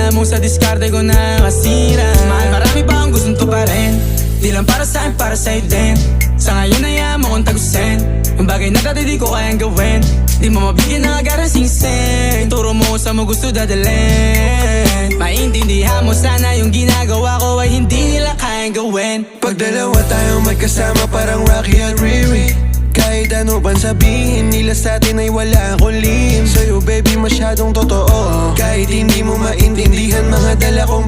alam mo sa diskarte ko na kasira. Mahal, marami pa akong gustong tuparin, di lang para sa'kin, para sa'yo din. Sa ngayon ayaw mo kong tagusin ang bagay na dati di ko kayang gawin. Di mo mabigyan ng agarang singsing, turo mo sa mo gusto dadalhin. Maintindihan mo sana yung ginagawa ko ay hindi nila kayang gawin. Pag dalawa tayong magkasama parang Rocky at Riri, kahit ano bang sabihin nila sa'tin ay wala akong lihim. Sa'yo baby masyadong totoo, kahit hindi mo maintindihan mga dala kong